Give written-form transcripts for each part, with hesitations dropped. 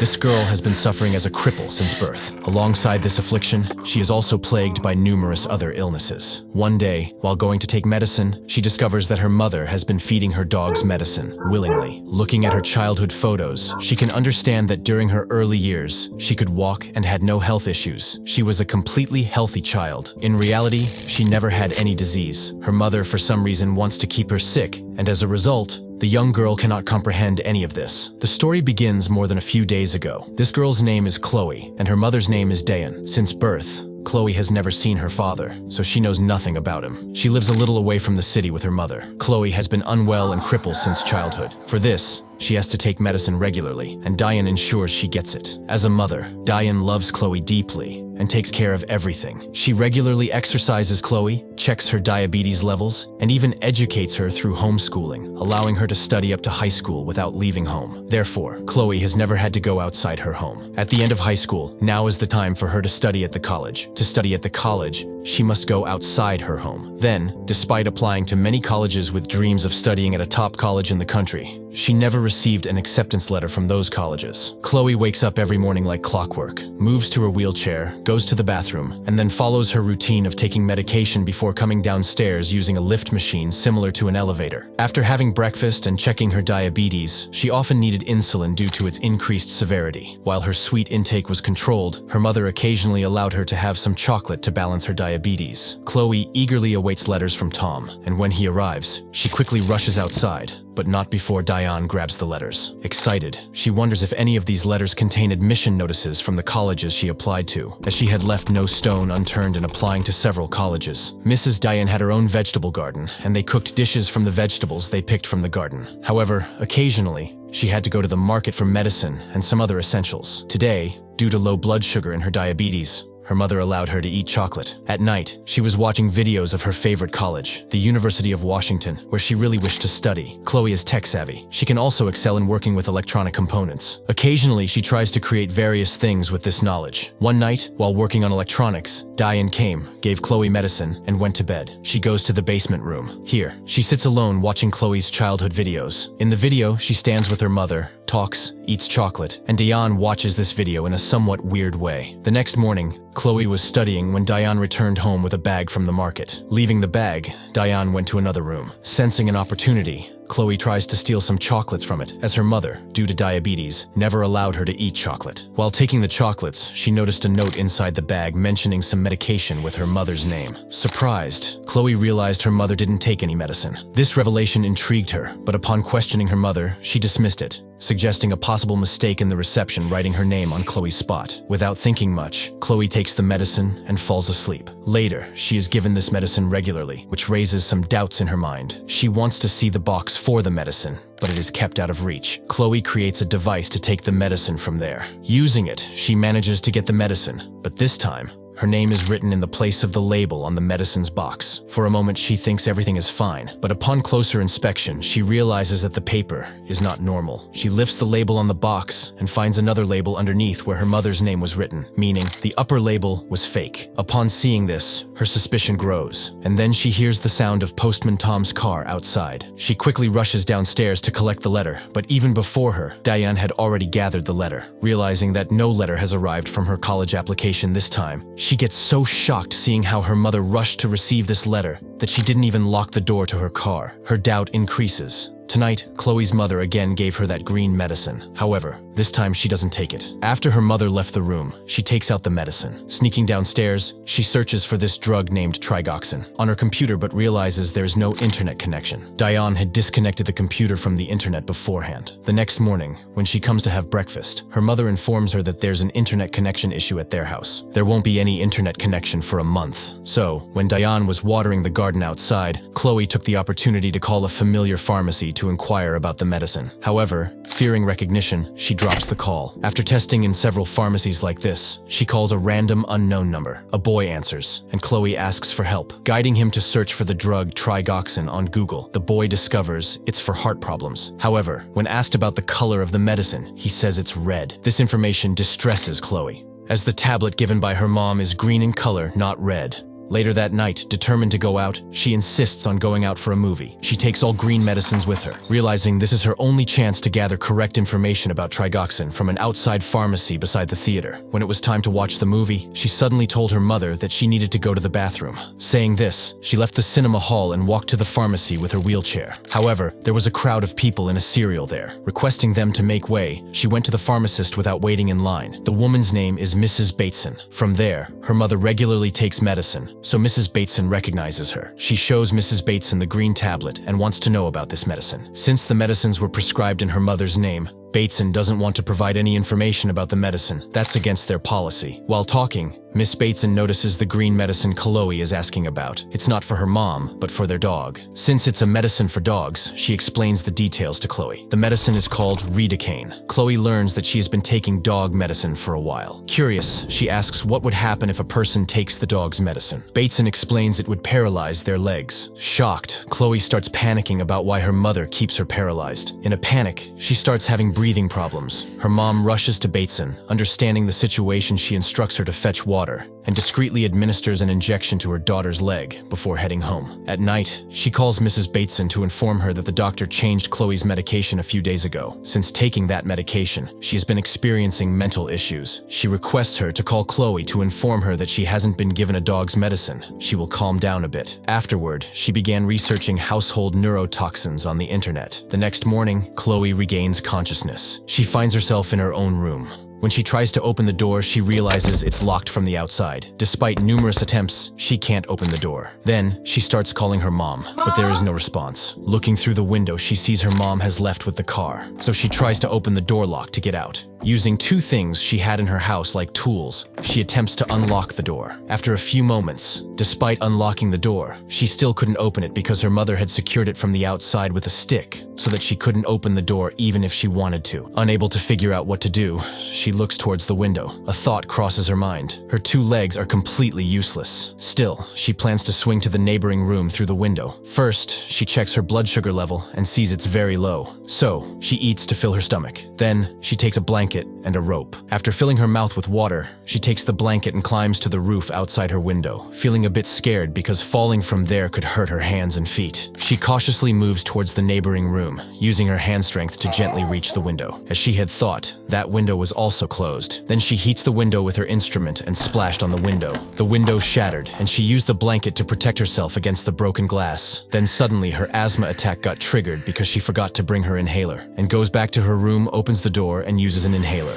This girl has been suffering as a cripple since birth. Alongside this affliction, she is also plagued by numerous other illnesses. One day, while going to take medicine, she discovers that her mother has been feeding her dog's medicine willingly. Looking at her childhood photos, she can understand that during her early years, she could walk and had no health issues. She was a completely healthy child. In reality, she never had any disease. Her mother, for some reason, wants to keep her sick, and as a result, the young girl cannot comprehend any of this. The story begins more than a few days ago. This girl's name is Chloe, and her mother's name is Dayan. Since birth, Chloe has never seen her father, so she knows nothing about him. She lives a little away from the city with her mother. Chloe has been unwell and crippled since childhood. For this, she has to take medicine regularly, and Dayan ensures she gets it. As a mother, Dayan loves Chloe deeply and takes care of everything. She regularly exercises Chloe, checks her diabetes levels, and even educates her through homeschooling, allowing her to study up to high school without leaving home. Therefore, Chloe has never had to go outside her home. At the end of high school, now is the time for her to study at the college. To study at the college, she must go outside her home. Then, despite applying to many colleges with dreams of studying at a top college in the country, she never received an acceptance letter from those colleges. Chloe wakes up every morning like clockwork, moves to her wheelchair, goes to the bathroom, and then follows her routine of taking medication before coming downstairs using a lift machine similar to an elevator. After having breakfast and checking her diabetes, she often needed insulin due to its increased severity. While her sweet intake was controlled, her mother occasionally allowed her to have some chocolate to balance her diabetes. Chloe eagerly awaits letters from Tom, and when he arrives, she quickly rushes outside, but not before Dayan grabs the letters. Excited, she wonders if any of these letters contain admission notices from the colleges she applied to, as she had left no stone unturned in applying to several colleges. Mrs. Dayan had her own vegetable garden, and they cooked dishes from the vegetables they picked from the garden. However, occasionally, she had to go to the market for medicine and some other essentials. Today, due to low blood sugar in her diabetes, her mother allowed her to eat chocolate. At night, she was watching videos of her favorite college, the University of Washington, where she really wished to study. Chloe is tech-savvy. She can also excel in working with electronic components. Occasionally, she tries to create various things with this knowledge. One night, while working on electronics, Dayan came, gave Chloe medicine, and went to bed. She goes to the basement room. Here, she sits alone watching Chloe's childhood videos. In the video, she stands with her mother, talks, eats chocolate, and Dayan watches this video in a somewhat weird way. The next morning, Chloe was studying when Dayan returned home with a bag from the market. Leaving the bag, Dayan went to another room. Sensing an opportunity, Chloe tries to steal some chocolates from it, as her mother, due to diabetes, never allowed her to eat chocolate. While taking the chocolates, she noticed a note inside the bag mentioning some medication with her mother's name. Surprised, Chloe realized her mother didn't take any medicine. This revelation intrigued her, but upon questioning her mother, she dismissed it, suggesting a possible mistake in the reception writing her name on Chloe's spot. Without thinking much, Chloe takes the medicine and falls asleep. Later, she is given this medicine regularly, which raises some doubts in her mind. She wants to see the box for the medicine, but it is kept out of reach. Chloe creates a device to take the medicine from there. Using it, she manages to get the medicine, but this time, her name is written in the place of the label on the medicine's box. For a moment, she thinks everything is fine, but upon closer inspection, she realizes that the paper is not normal. She lifts the label on the box and finds another label underneath where her mother's name was written, meaning the upper label was fake. Upon seeing this, her suspicion grows, and then she hears the sound of Postman Tom's car outside. She quickly rushes downstairs to collect the letter, but even before her, Dayan had already gathered the letter. Realizing that no letter has arrived from her college application this time, she gets so shocked seeing how her mother rushed to receive this letter that she didn't even lock the door to her car. Her doubt increases. Tonight, Chloe's mother again gave her that green medicine. However, this time she doesn't take it. After her mother left the room, she takes out the medicine. Sneaking downstairs, she searches for this drug named trigoxin on her computer but realizes there's no internet connection. Dayan had disconnected the computer from the internet beforehand. The next morning, when she comes to have breakfast, her mother informs her that there's an internet connection issue at their house. There won't be any internet connection for a month. So, when Dayan was watering the garden outside, Chloe took the opportunity to call a familiar pharmacy to inquire about the medicine. However, fearing recognition, she drops the call. After testing in several pharmacies like this, she calls a random unknown number. A boy answers, and Chloe asks for help. Guiding him to search for the drug trigoxin on Google, the boy discovers it's for heart problems. However, when asked about the color of the medicine, he says it's red. This information distresses Chloe, as the tablet given by her mom is green in color, not red. Later that night, determined to go out, she insists on going out for a movie. She takes all green medicines with her, realizing this is her only chance to gather correct information about trigoxin from an outside pharmacy beside the theater. When it was time to watch the movie, she suddenly told her mother that she needed to go to the bathroom. Saying this, she left the cinema hall and walked to the pharmacy with her wheelchair. However, there was a crowd of people in a cereal there. Requesting them to make way, she went to the pharmacist without waiting in line. The woman's name is Mrs. Bateson. From there, her mother regularly takes medicine, so Mrs. Bateson recognizes her. She shows Mrs. Bateson the green tablet and wants to know about this medicine. Since the medicines were prescribed in her mother's name, Bateson doesn't want to provide any information about the medicine. That's against their policy. While talking, Miss Bateson notices the green medicine Chloe is asking about. It's not for her mom, but for their dog. Since it's a medicine for dogs, she explains the details to Chloe. The medicine is called Redecaine. Chloe learns that she has been taking dog medicine for a while. Curious, she asks what would happen if a person takes the dog's medicine. Bateson explains it would paralyze their legs. Shocked, Chloe starts panicking about why her mother keeps her paralyzed. In a panic, she starts having breathing problems. Her mom rushes to Bateson. Understanding the situation, she instructs her to fetch water and discreetly administers an injection to her daughter's leg before heading home. At night, she calls Mrs. Bateson to inform her that the doctor changed Chloe's medication a few days ago. Since taking that medication, she has been experiencing mental issues. She requests her to call Chloe to inform her that she hasn't been given a dog's medicine. She will calm down a bit. Afterward, she began researching household neurotoxins on the internet. The next morning, Chloe regains consciousness. She finds herself in her own room. When she tries to open the door, she realizes it's locked from the outside. Despite numerous attempts, she can't open the door. Then, she starts calling her mom, but there is no response. Looking through the window, she sees her mom has left with the car, so she tries to open the door lock to get out. Using two things she had in her house like tools, she attempts to unlock the door. After a few moments, despite unlocking the door, she still couldn't open it because her mother had secured it from the outside with a stick, so that she couldn't open the door even if she wanted to. Unable to figure out what to do, she looks towards the window. A thought crosses her mind. Her two legs are completely useless. Still, she plans to swing to the neighboring room through the window. First, she checks her blood sugar level and sees it's very low. So, she eats to fill her stomach. Then, she takes a blanket and a rope. After filling her mouth with water, she takes the blanket and climbs to the roof outside her window, feeling a bit scared because falling from there could hurt her hands and feet. She cautiously moves towards the neighboring room, using her hand strength to gently reach the window. As she had thought, that window was also closed. Then she heats the window with her instrument and splashed on the window. The window shattered, and she used the blanket to protect herself against the broken glass. Then suddenly, her asthma attack got triggered because she forgot to bring her inhaler, and goes back to her room, opens the door, and uses an inhaler.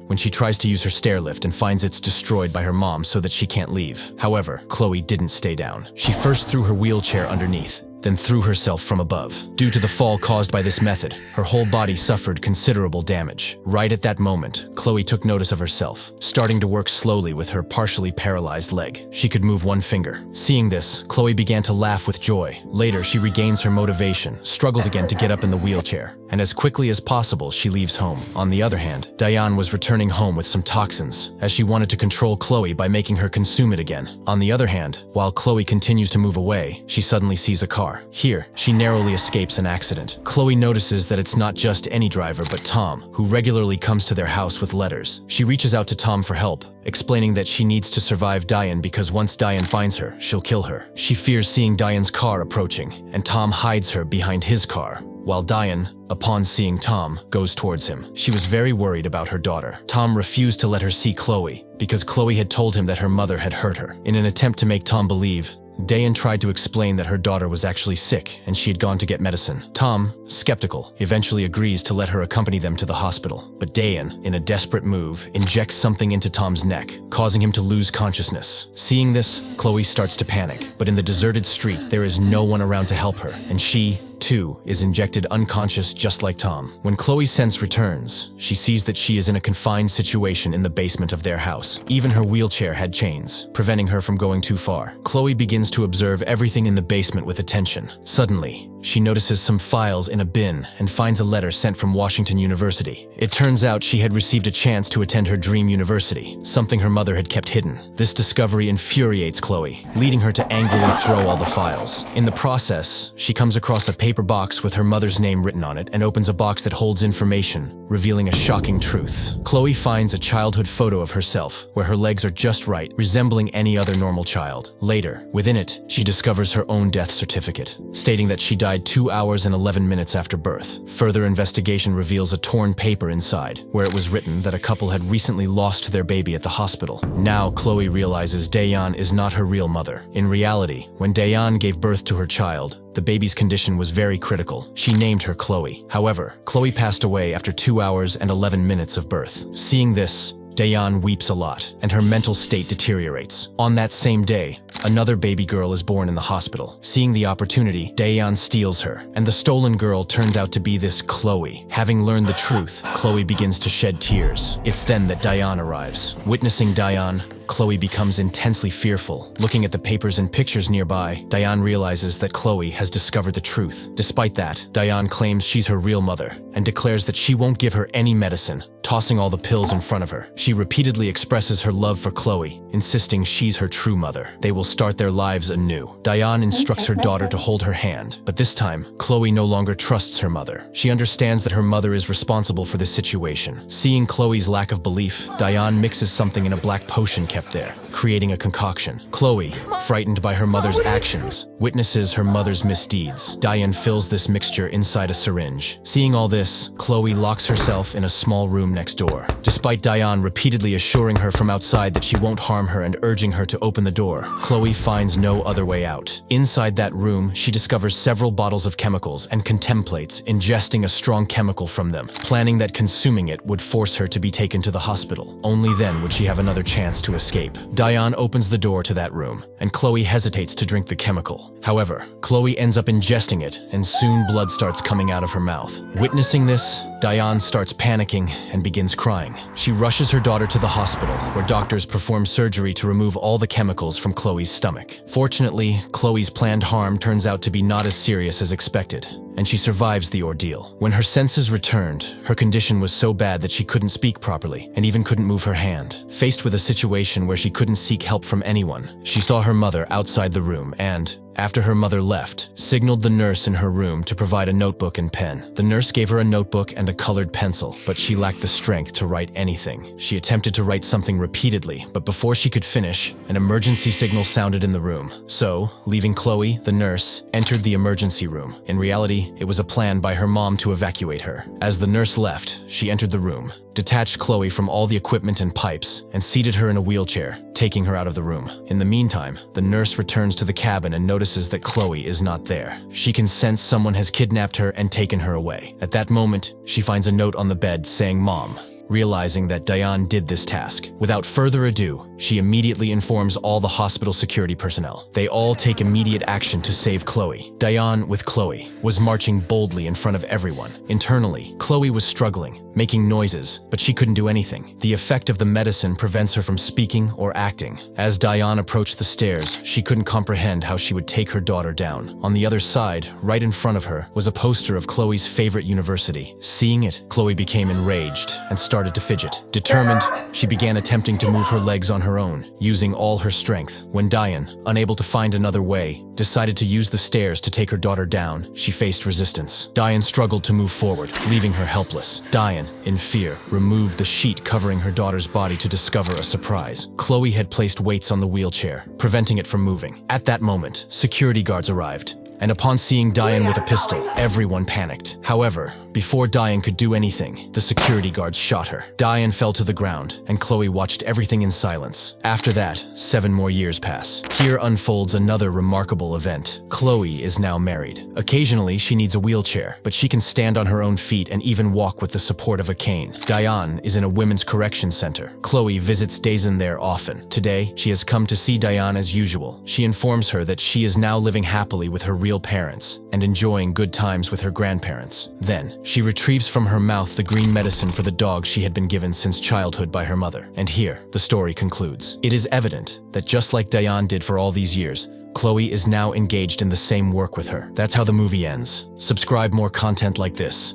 When she tries to use her stair lift and finds it's destroyed by her mom so that she can't leave. However, Chloe didn't stay down. She first threw her wheelchair underneath, then threw herself from above. Due to the fall caused by this method, her whole body suffered considerable damage. Right at that moment, Chloe took notice of herself, starting to work slowly with her partially paralyzed leg. She could move one finger. Seeing this, Chloe began to laugh with joy. Later, she regains her motivation, struggles again to get up in the wheelchair, and as quickly as possible, she leaves home. On the other hand, Diane was returning home with some toxins, as she wanted to control Chloe by making her consume it again. On the other hand, while Chloe continues to move away, she suddenly sees a car. Here, she narrowly escapes an accident. Chloe notices that it's not just any driver but Tom, who regularly comes to their house with letters. She reaches out to Tom for help, explaining that she needs to survive Diane because once Diane finds her, she'll kill her. She fears seeing Diane's car approaching, and Tom hides her behind his car, while Diane, upon seeing Tom, goes towards him. She was very worried about her daughter. Tom refused to let her see Chloe because Chloe had told him that her mother had hurt her. In an attempt to make Tom believe, Diane tried to explain that her daughter was actually sick and she had gone to get medicine. Tom, skeptical, eventually agrees to let her accompany them to the hospital. But Diane, in a desperate move, injects something into Tom's neck, causing him to lose consciousness. Seeing this, Chloe starts to panic. But in the deserted street, there is no one around to help her, and she, too, is injected unconscious just like Tom. When Chloe's sense returns, she sees that she is in a confined situation in the basement of their house. Even her wheelchair had chains, preventing her from going too far. Chloe begins to observe everything in the basement with attention. Suddenly, she notices some files in a bin and finds a letter sent from Washington University. It turns out she had received a chance to attend her dream university, something her mother had kept hidden. This discovery infuriates Chloe, leading her to angrily throw all the files. In the process, she comes across a paper box with her mother's name written on it and opens a box that holds information, revealing a shocking truth. Chloe finds a childhood photo of herself, where her legs are just right, resembling any other normal child. Later, within it, she discovers her own death certificate, stating that she died 2 hours and 11 minutes after birth. Further investigation reveals a torn paper inside, where it was written that a couple had recently lost their baby at the hospital. Now, Chloe realizes Dayan is not her real mother. In reality, when Dayan gave birth to her child, the baby's condition was very critical. She named her Chloe. However, Chloe passed away after 2 hours and 11 minutes of birth. Seeing this, Dayan weeps a lot, and her mental state deteriorates. On that same day, another baby girl is born in the hospital. Seeing the opportunity, Dayan steals her, and the stolen girl turns out to be this Chloe. Having learned the truth, Chloe begins to shed tears. It's then that Dayan arrives. Witnessing Dayan, Chloe becomes intensely fearful. Looking at the papers and pictures nearby, Dayan realizes that Chloe has discovered the truth. Despite that, Dayan claims she's her real mother and declares that she won't give her any medicine, tossing all the pills in front of her. She repeatedly expresses her love for Chloe, insisting she's her true mother. They will start their lives anew. Dayan instructs her daughter to hold her hand, but this time, Chloe no longer trusts her mother. She understands that her mother is responsible for this situation. Seeing Chloe's lack of belief, Dayan mixes something in a black potion kept there, creating a concoction. Chloe, frightened by her mother's actions, witnesses her mother's misdeeds. Dayan fills this mixture inside a syringe. Seeing all this, Chloe locks herself in a small room next door. Despite Dayan repeatedly assuring her from outside that she won't harm her and urging her to open the door, Chloe finds no other way out. Inside that room, she discovers several bottles of chemicals and contemplates ingesting a strong chemical from them, planning that consuming it would force her to be taken to the hospital. Only then would she have another chance to escape. Dayan opens the door to that room, and Chloe hesitates to drink the chemical. However, Chloe ends up ingesting it, and soon blood starts coming out of her mouth. Witnessing this, Dayan starts panicking and begins crying. She rushes her daughter to the hospital, where doctors perform surgery to remove all the chemicals from Chloe's stomach. Fortunately, Chloe's planned harm turns out to be not as serious as expected, and she survives the ordeal. When her senses returned, her condition was so bad that she couldn't speak properly and even couldn't move her hand. Faced with a situation where she couldn't seek help from anyone, she saw her mother outside the room and, after her mother left, signaled the nurse in her room to provide a notebook and pen. The nurse gave her a notebook and a colored pencil, but she lacked the strength to write anything. She attempted to write something repeatedly, but before she could finish, an emergency signal sounded in the room. So, leaving Chloe, the nurse, entered the emergency room. In reality, it was a plan by her mom to evacuate her. As the nurse left, she entered the room, detached Chloe from all the equipment and pipes, and seated her in a wheelchair, taking her out of the room. In the meantime, the nurse returns to the cabin and notices that Chloe is not there. She can sense someone has kidnapped her and taken her away. At that moment, she finds a note on the bed saying, "Mom." Realizing that Dayan did this task, without further ado, she immediately informs all the hospital security personnel. They all take immediate action to save Chloe. Dayan, with Chloe, was marching boldly in front of everyone. Internally, Chloe was struggling, making noises, but she couldn't do anything. The effect of the medicine prevents her from speaking or acting. As Dayan approached the stairs, she couldn't comprehend how she would take her daughter down. On the other side, right in front of her, was a poster of Chloe's favorite university. Seeing it, Chloe became enraged and started to fidget. Determined, she began attempting to move her legs on her own, using all her strength. When Dayan, unable to find another way, decided to use the stairs to take her daughter down, she faced resistance. Dayan struggled to move forward, leaving her helpless. Dayan, in fear, removed the sheet covering her daughter's body to discover a surprise. Chloe had placed weights on the wheelchair, preventing it from moving. At that moment, security guards arrived, and upon seeing Dayan with a pistol, everyone panicked. However, before Dayan could do anything, the security guards shot her. Dayan fell to the ground, and Chloe watched everything in silence. After that, 7 more years pass. Here unfolds another remarkable event. Chloe is now married. Occasionally, she needs a wheelchair, but she can stand on her own feet and even walk with the support of a cane. Dayan is in a women's correction center. Chloe visits Dayan there often. Today, she has come to see Dayan as usual. She informs her that she is now living happily with her real parents and enjoying good times with her grandparents. Then, she retrieves from her mouth the green medicine for the dog she had been given since childhood by her mother. And here, the story concludes. It is evident that just like Dayan did for all these years, Chloe is now engaged in the same work with her. That's how the movie ends. Subscribe more content like this.